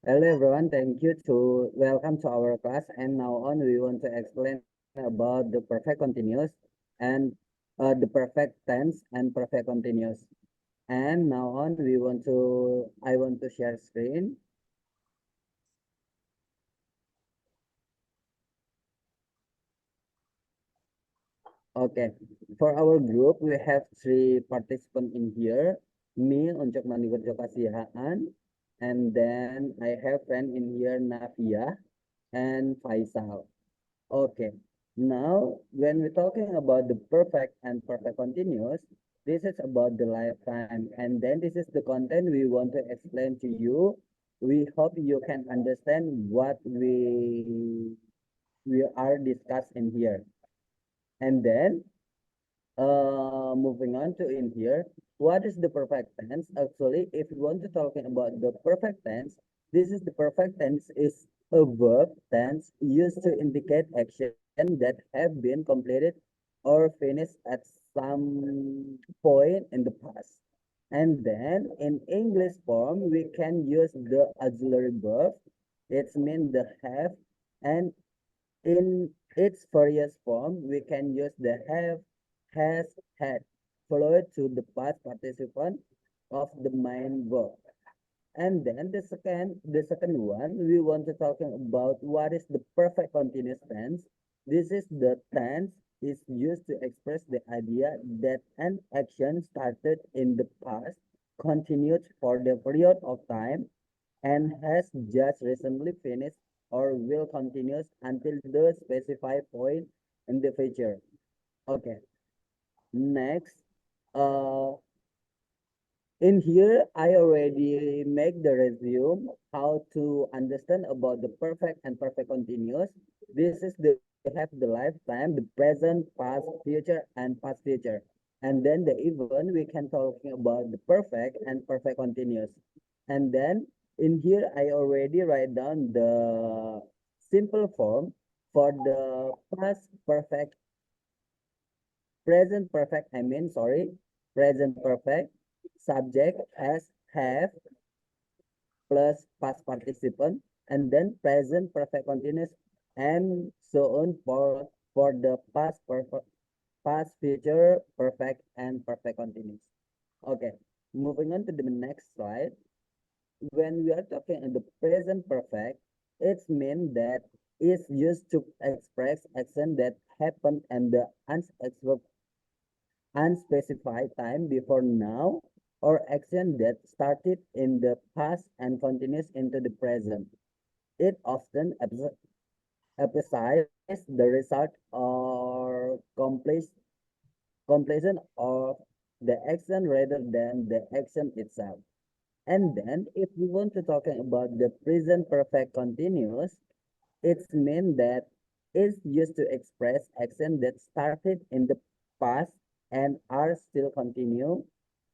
Hello everyone, thank you to welcome to our class. And now on, we want to explain about the perfect continuous and the perfect tense and perfect continuous. And now on, I want to share screen. Okay, for our group, we have three participants in here. Me, Uncok Manikurjo Kasihaan, and then I have friend in here, Navia and Faisal. Okay. Now, when we're talking about the perfect and perfect continuous, this is about the lifetime. And then this is the content we want to explain to you. We hope you can understand what we are discussing here. And then moving on to in here, what is the perfect tense? Actually, if you want to talking about the perfect tense, this is the perfect tense is a verb tense used to indicate action that have been completed or finished at some point in the past. And then in English form, we can use the auxiliary verb. It's mean the have, and in its various form, we can use the have, has, had, followed to the past participant of the main verb. And then the second one, we want to talking about what is the perfect continuous tense. This is the tense is used to express the idea that an action started in the past, continued for the period of time, and has just recently finished or will continue until the specified point in the future. Okay, next, uh, in here, I already make the resume how to understand about the perfect and perfect continuous. This is the have the lifetime, the present, past, future, and past future. And then the even we can talking about the perfect and perfect continuous. And then in here, I already write down the simple form for the past perfect, present perfect, present perfect, subject as have plus past participant, and then present perfect continuous, and so on for the past perfect, past, future, perfect, and perfect continuous. Okay, moving on to the next slide. When we are talking in the present perfect, it's mean that is used to express action that happened and the unspecified time before now, or action that started in the past and continues into the present. It often emphasizes the result or completion of the action rather than the action itself. And then if we want to talking about the present perfect continuous, it's mean that is used to express action that started in the past and are still continue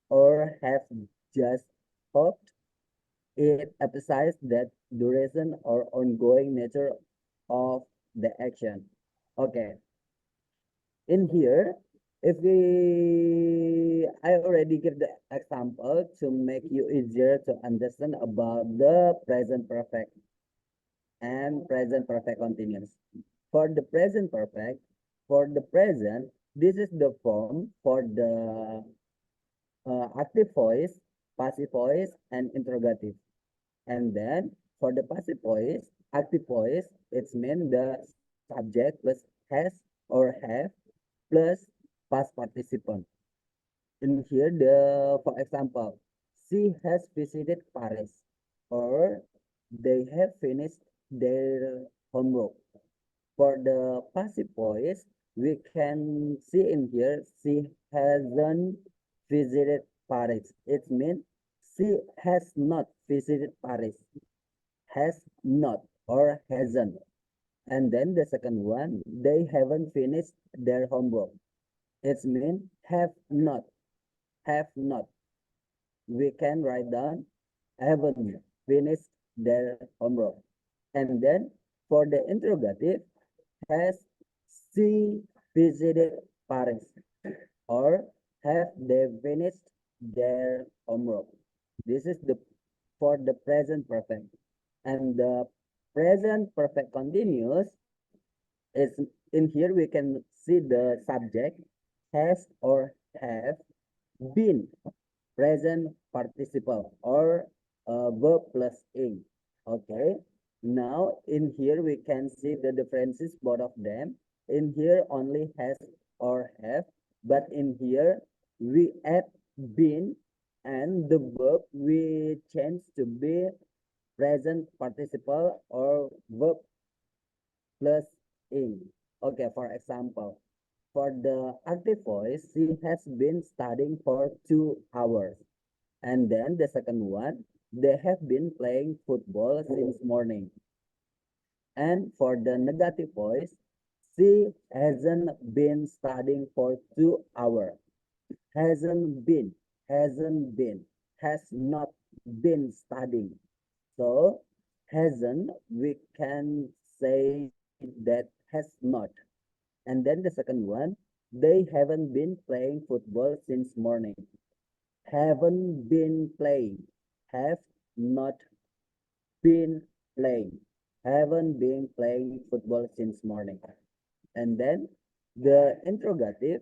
or have just stopped. It emphasizes that duration or ongoing nature of the action. Okay, in here, if we, I already give the example to make you easier to understand about the present perfect and present perfect continuous. For the present perfect, for the present, this is the form for the active voice, passive voice, and interrogative. And then for the passive voice, active voice, it's mean the subject plus has or have plus past participant. In here, for example, she has visited Paris, or they have finished their homework. For the passive voice, we can see in here, she hasn't visited Paris. It means she has not visited Paris, has not or hasn't. And then the second one, they haven't finished their homework. It means have not. We can write down haven't finished their homework. And then for the interrogative, has she visited Paris or have they finished their homework? This is the for the present perfect. And the present perfect continuous is in here we can see the subject has or have been present participle or verb plus ing. Okay. Now in here we can see the differences both of them. In here only has or have, but in here we add been and the verb we change to be present participle or verb plus ing. Okay, for example, for the active voice, she has been studying for 2 hours. And then the second one, they have been playing football since morning. And for the negative voice, she hasn't been studying for 2 hours. Hasn't been, hasn't been, has not been studying. So hasn't, we can say that has not. And then the second one, they haven't been playing football since morning. Haven't been playing. Have not been playing. Haven't been playing football since morning. And then the interrogative,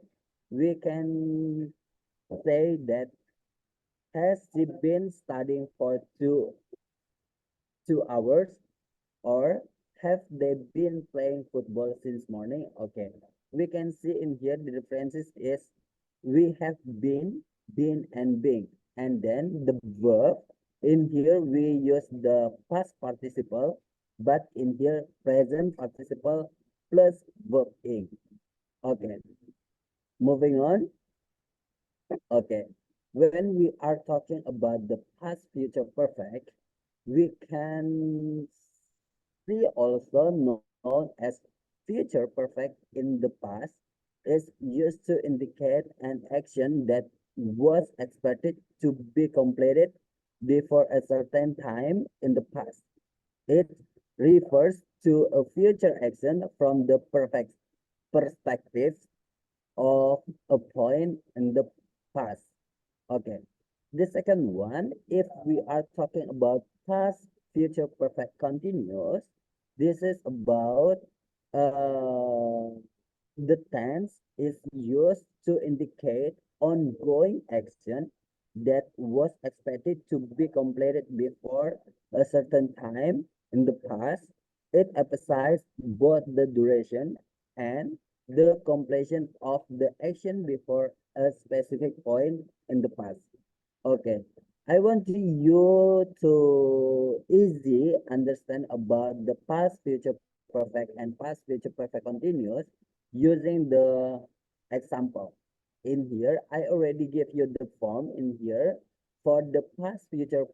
we can say that has she been studying for two hours or have they been playing football since morning? Okay, we can see in here the differences is we have been and being, and then the verb in here we use the past participle, but in here present participle plus verb ing. Okay, moving on. Okay, when we are talking about the past future perfect, we can see also known as future perfect in the past is used to indicate an action that was expected to be completed before a certain time in the past. It refers to a future action from the perfect perspective of a point in the past. Okay. The second one, if we are talking about past future perfect continuous, this is about the tense is used to indicate ongoing action that was expected to be completed before a certain time in the past. It emphasizes both the duration and the completion of the action before a specific point in the past. Okay, I want you to easy understand about the past, future perfect, and past, future perfect continuous using the example. In here, I already give you the form in here for the past, future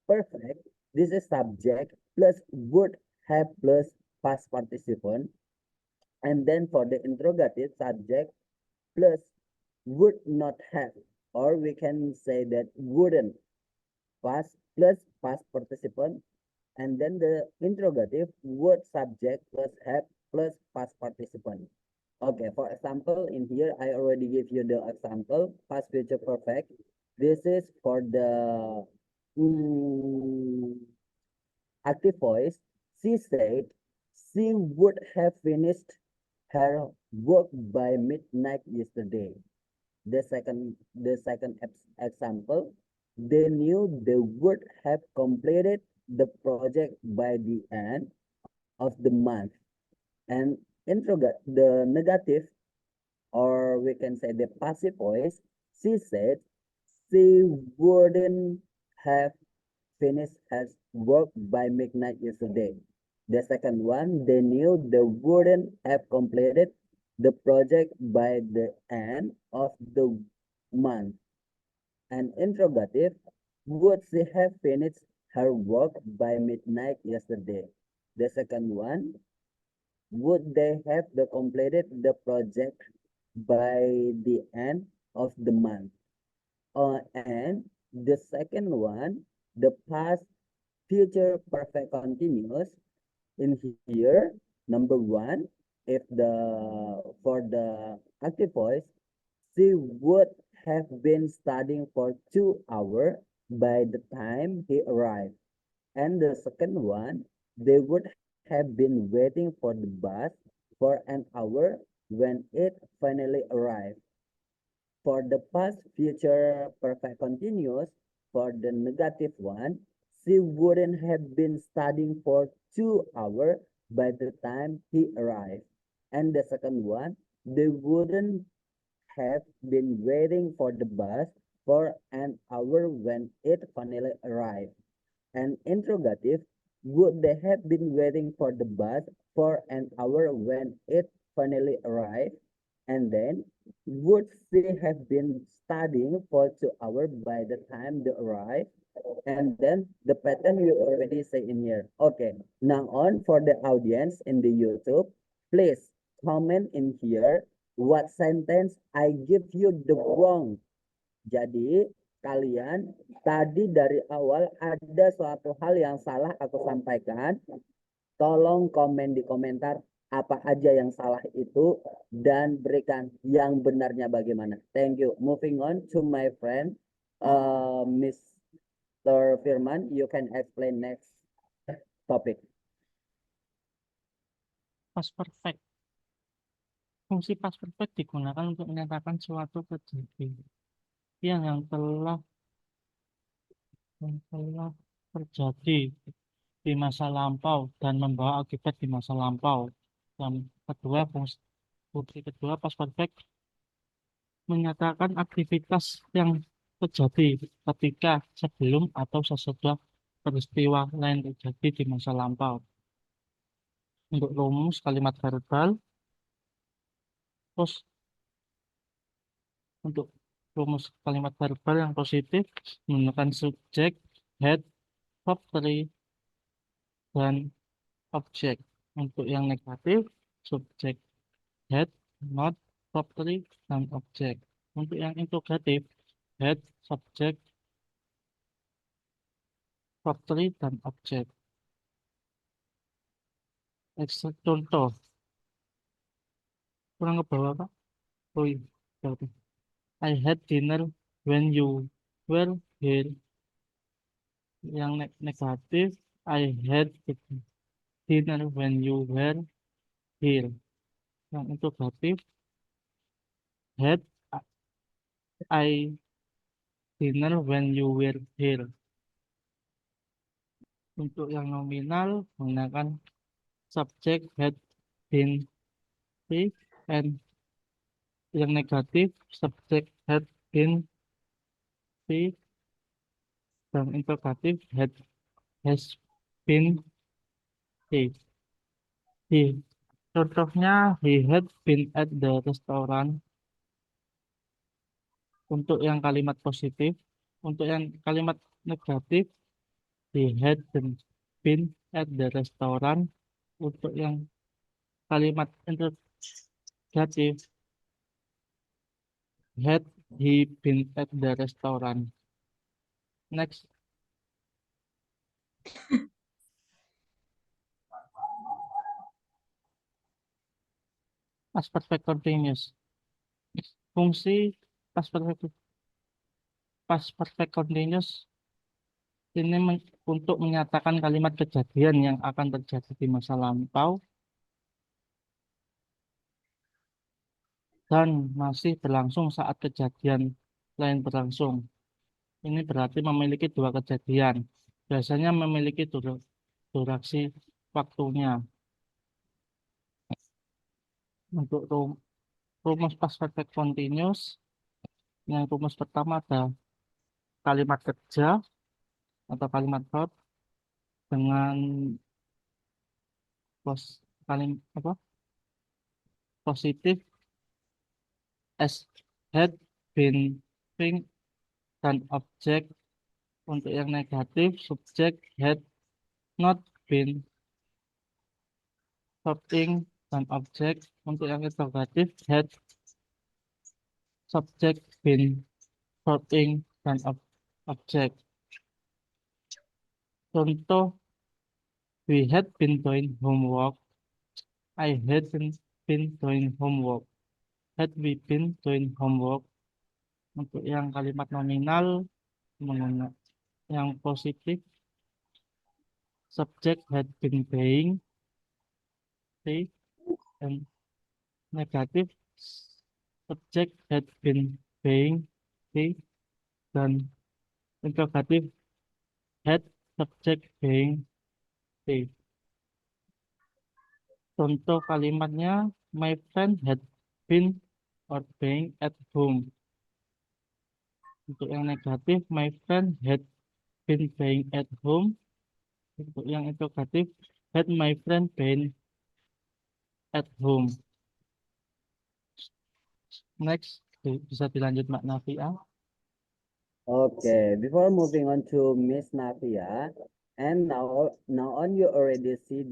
perfect. This is subject plus would have plus past participant, and then for the interrogative subject plus would not have, or we can say that wouldn't past plus past participant, and then the interrogative word subject plus have plus past participant. Okay, for example, in here I already give you the example past future perfect. This is for the mm, active voice. She said she would have finished her work by midnight yesterday. The second example, they knew they would have completed the project by the end of the month. And the negative, or we can say the passive voice, she said she wouldn't have finished her work by midnight yesterday. The second one, they knew they wouldn't have completed the project by the end of the month. An interrogative, would she have finished her work by midnight yesterday? The second one, would they have completed the project by the end of the month? And the second one, the past future perfect continuous. In here, number one, if the for the active voice, she would have been studying for 2 hours by the time he arrived. And the second one, they would have been waiting for the bus for an hour when it finally arrived. For the past future perfect continuous, for the negative one, she wouldn't have been studying for 2 hours by the time he arrived. And the second one, they wouldn't have been waiting for the bus for an hour when it finally arrived. And interrogative, would they have been waiting for the bus for an hour when it finally arrived? And then, would they have been studying for 2 hours by the time they arrived? And then the pattern you already say in here. Okay, now on for the audience in the YouTube, please comment in here what sentence I give you the wrong. Jadi kalian tadi dari awal ada suatu hal yang salah aku sampaikan. Tolong komen di komentar apa aja yang salah itu dan berikan yang benarnya bagaimana. Thank you. Moving on to my friend, Mr. Firman, you can explain next topic. Past perfect. Fungsi past perfect digunakan untuk menyatakan suatu kejadian yang telah terjadi di masa lampau dan membawa akibat di masa lampau. Dan kedua, fungsi kedua past perfect menyatakan aktivitas yang terjadi ketika sebelum atau sesudah peristiwa lain terjadi di masa lampau. Untuk rumus kalimat verbal, terus untuk rumus kalimat verbal yang positif menggunakan subjek, head, verb 3, dan objek. Untuk yang negatif, subjek, head, not, verb 3, dan objek. Untuk yang interrogatif, head, subjek, verb 3, dan objek. Contoh, kurang ke bawah Pak? Oh iya, berarti. I had dinner when you were here. Yang negatif, I had dinner when you were here. Yang interrogatif, had I dinner when you were here. Untuk yang nominal menggunakan subjek had been here, and yang negatif subjek had been here, dan interrogatif has been here. Contohnya he had been at the restaurant. Untuk yang kalimat positif, untuk yang kalimat negatif he had been at the restaurant. Untuk yang kalimat interrogatif, had he been at the restaurant. Next. Past perfect continuous. Fungsi past perfect continuous ini untuk menyatakan kalimat kejadian yang akan terjadi di masa lampau dan masih berlangsung saat kejadian lain berlangsung. Ini berarti memiliki dua kejadian. Biasanya memiliki durasi waktunya. Untuk rumus past perfect continuous, yang rumus pertama ada kalimat kerja atau kalimat verb dengan positif as had been being dan objek. Untuk yang negatif subjek had not been verbing dan objek. Untuk yang interrogatif had subjek been verbing dan objek. Contoh, we had been doing homework. I had been doing homework. Had we been doing homework. Untuk yang kalimat nominal, yang positif subject had been paying, pay, and negative subject had been paying, pay, dan interrogative had subject paying, pay. Contoh kalimatnya, my friend had been or being at home. Untuk yang negatif, my friend had been playing at home. Untuk yang interrogatif, had my friend been at home. Next, bisa dilanjut Mbak Navia. Okay, before moving on to Miss Navia, and now on you already see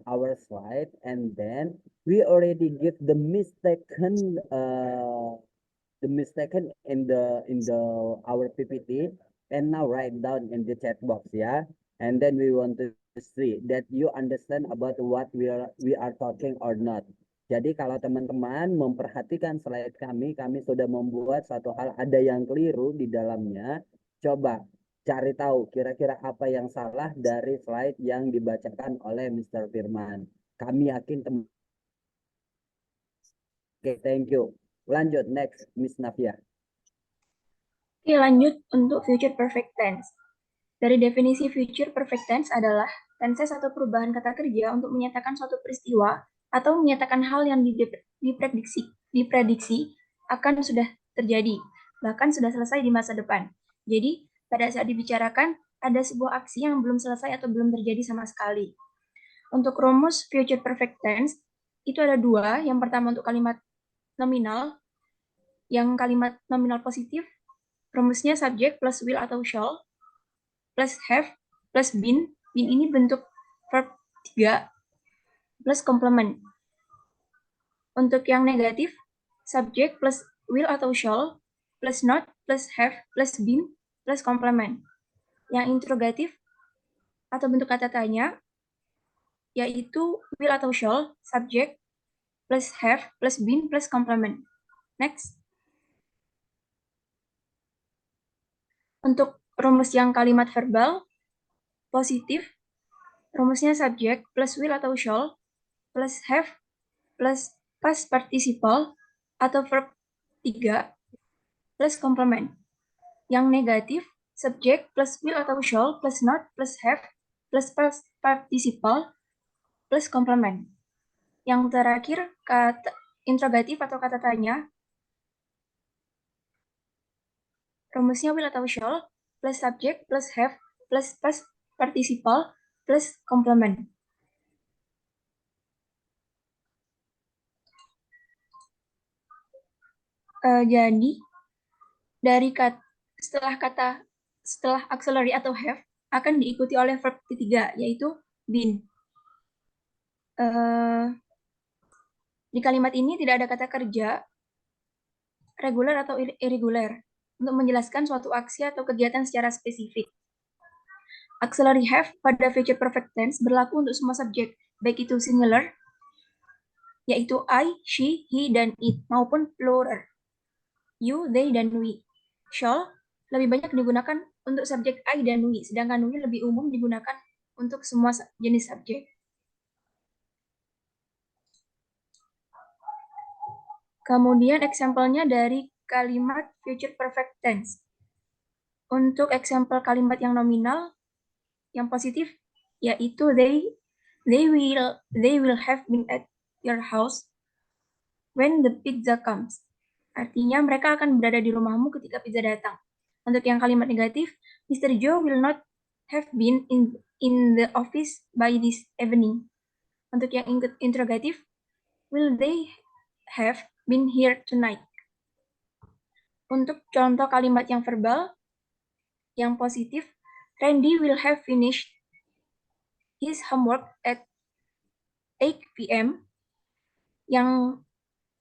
our slide, and then we already give the mistaken in the our PPT, and now write down in the chat box, yeah, and then we want to see that you understand about what we are talking or not. Jadi kalau teman-teman memperhatikan slide kami sudah membuat satu hal ada yang keliru di dalamnya. Coba cari tahu kira-kira apa yang salah dari slide yang dibacakan oleh Mr. Firman. Kami yakin teman. Oke, thank you. Lanjut next, Miss Navia. Oke, lanjut untuk future perfect tense. Dari definisi future perfect tense adalah tenses atau perubahan kata kerja untuk menyatakan suatu peristiwa atau menyatakan hal yang diprediksi akan sudah terjadi, bahkan sudah selesai di masa depan. Jadi, pada saat dibicarakan, ada sebuah aksi yang belum selesai atau belum terjadi sama sekali. Untuk rumus future perfect tense, itu ada dua. Yang pertama untuk kalimat nominal. Yang kalimat nominal positif, rumusnya subject plus will atau shall, plus have, plus been. Been ini bentuk verb 3, plus complement. Untuk yang negatif, subject plus will atau shall, plus not, plus have, plus been, plus complement. Yang interrogatif atau bentuk kata tanya, yaitu will atau shall, subject, plus have, plus been, plus complement. Next. Untuk rumus yang kalimat verbal, positif, rumusnya subject plus will atau shall, plus have, plus past participle atau verb 3, plus complement. Yang negatif, subject plus will atau shall, plus not, plus have, plus past participle, plus complement. Yang terakhir, kata interrogatif atau kata tanya, rumusnya will atau shall, plus subject, plus have, plus past participle, plus complement. Jadi dari setelah auxiliary atau have akan diikuti oleh verb ketiga, yaitu been. Di kalimat ini tidak ada kata kerja reguler atau irregular untuk menjelaskan suatu aksi atau kegiatan secara spesifik. Auxiliary have pada future perfect tense berlaku untuk semua subjek, baik itu singular, yaitu I, she, he, dan it, maupun plural, you, they, dan we. Shall lebih banyak digunakan untuk subjek I dan we, sedangkan we lebih umum digunakan untuk semua jenis subjek. Kemudian example-nya dari kalimat future perfect tense. Untuk example kalimat yang nominal, yang positif, yaitu they will have been at your house when the pizza comes. Artinya mereka akan berada di rumahmu ketika pizza datang. Untuk yang kalimat negatif, Mr. Joe will not have been in the office by this evening. Untuk yang interrogatif, will they have been here tonight? Untuk contoh kalimat yang verbal, yang positif, Randy will have finished his homework at 8 p.m. Yang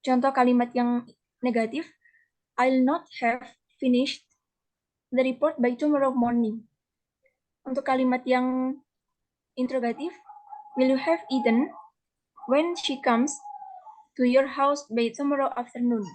contoh kalimat yang negatif, I'll not have finished the report by tomorrow morning. Untuk kalimat yang interrogatif, will you have eaten when she comes to your house by tomorrow afternoon?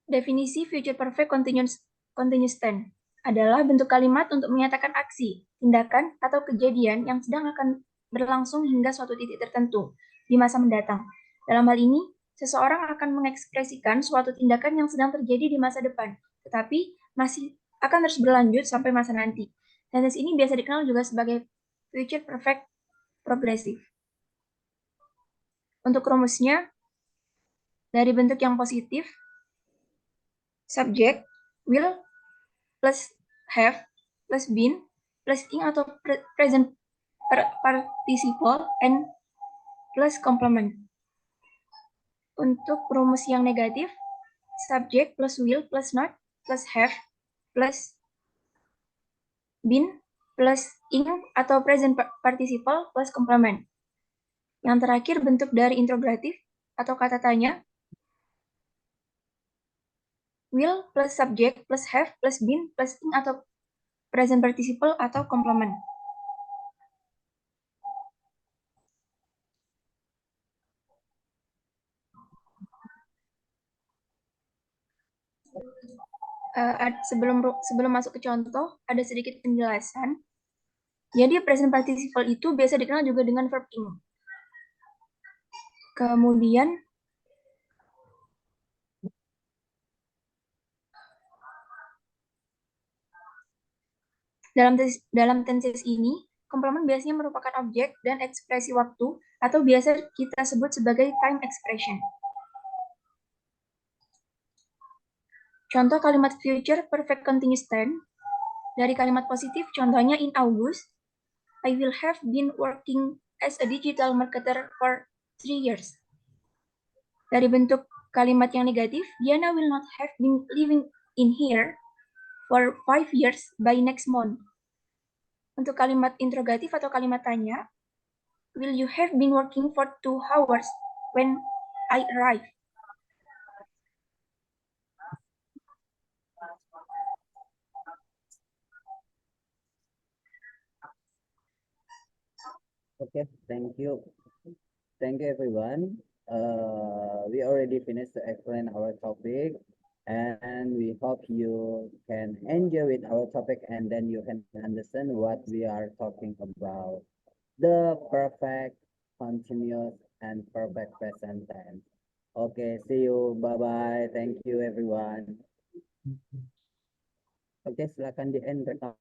Definisi future perfect continuous tense adalah bentuk kalimat untuk menyatakan aksi, tindakan, atau kejadian yang sedang akan berlangsung hingga suatu titik tertentu di masa mendatang. Dalam hal ini, seseorang akan mengekspresikan suatu tindakan yang sedang terjadi di masa depan, tetapi masih akan terus berlanjut sampai masa nanti. Tense ini biasa dikenal juga sebagai future perfect progressive. Untuk rumusnya, dari bentuk yang positif, subject, will, plus have, plus been, plus ing atau present participle, and plus complement. Untuk rumus yang negatif, subject plus will plus not plus have plus been plus ing atau present participle plus complement. Yang terakhir bentuk dari interrogatif atau kata tanya, will plus subject plus have plus been plus ing atau present participle atau complement. Sebelum masuk ke contoh, ada sedikit penjelasan. Jadi present participle itu biasa dikenal juga dengan verb ing. Kemudian dalam tenses ini, komplement biasanya merupakan objek dan ekspresi waktu atau biasa kita sebut sebagai time expression. Contoh kalimat future perfect continuous tense dari kalimat positif, contohnya in August, I will have been working as a digital marketer for 3 years. Dari bentuk kalimat yang negatif, Diana will not have been living in here for 5 years by next month. Untuk kalimat interrogatif atau kalimat tanya, will you have been working for 2 hours when I arrive? Okay, thank you. Thank you, everyone. We already finished to explain our topic, and we hope you can enjoy with our topic, and then you can understand what we are talking about. The perfect, continuous, and perfect present tense. Okay, see you. Bye-bye. Thank you, everyone. Oke, silakan di end rekam.